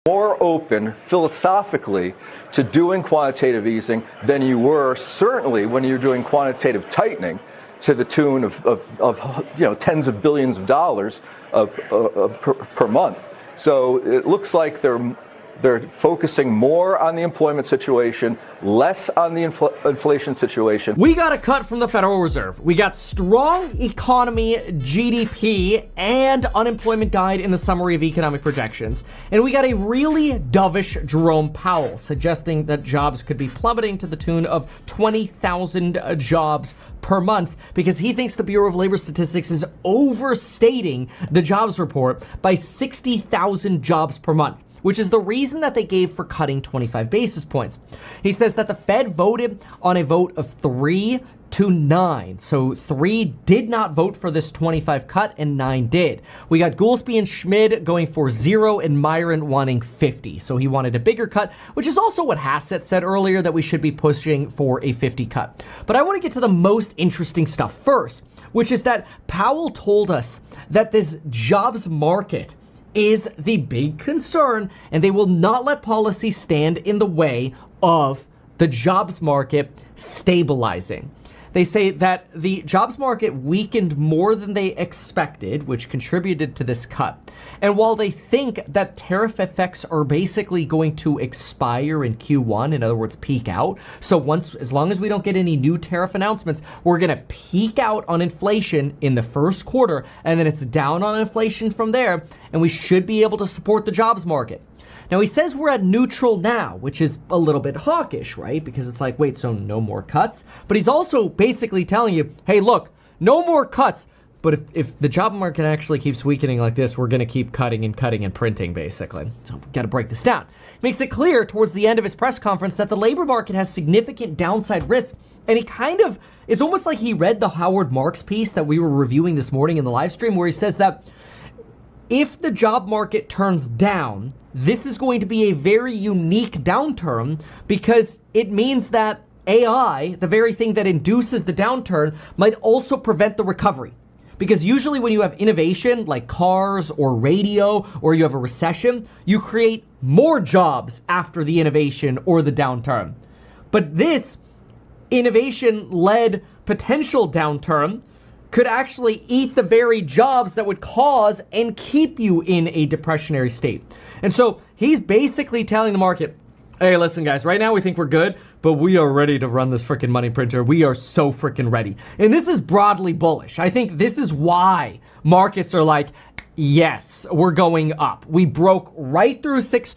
more open philosophically to doing quantitative easing than you were certainly when you're doing quantitative tightening to the tune of tens of billions of dollars per month. So it looks like they're focusing more on the employment situation, less on the inflation situation. We got a cut from the Federal Reserve. We got strong economy, GDP, and unemployment guide in the summary of economic projections. And we got a really dovish Jerome Powell suggesting that jobs could be plummeting to the tune of 20,000 jobs per month because he thinks the Bureau of Labor Statistics is overstating the jobs report by 60,000 jobs per month, which is the reason that they gave for cutting 25 basis points. He says that the Fed voted on a vote of 3-9. So 3 did not vote for this 25 cut and 9 did. We got Goolsbee and Schmid going for 0 and Myron wanting 50. So he wanted a bigger cut, which is also what Hassett said earlier, that we should be pushing for a 50 cut. But I want to get to the most interesting stuff first, which is that Powell told us that this jobs market is the big concern, and they will not let policy stand in the way of the jobs market stabilizing. They say that the jobs market weakened more than they expected, which contributed to this cut. And while they think that tariff effects are basically going to expire in Q1, in other words, peak out, so as long as we don't get any new tariff announcements, we're going to peak out on inflation in the first quarter, and then it's down on inflation from there, and we should be able to support the jobs market. Now, he says we're at neutral now, which is a little bit hawkish, right? Because it's like, wait, so no more cuts? But he's also basically telling you, hey, look, no more cuts. But if the job market actually keeps weakening like this, we're going to keep cutting and printing, basically. So we've got to break this down. He makes it clear towards the end of his press conference that the labor market has significant downside risk. And he it's almost like he read the Howard Marks piece that we were reviewing this morning in the live stream, where he says that if the job market turns down, this is going to be a very unique downturn because it means that AI, the very thing that induces the downturn, might also prevent the recovery. Because usually when you have innovation like cars or radio, or you have a recession, you create more jobs after the innovation or the downturn. But this innovation-led potential downturn could actually eat the very jobs that would cause and keep you in a depressionary state. And so he's basically telling the market, hey, listen, guys, right now we think we're good, but we are ready to run this freaking money printer. We are so freaking ready. And this is broadly bullish. I think this is why markets are like, yes, we're going up. We broke right through 6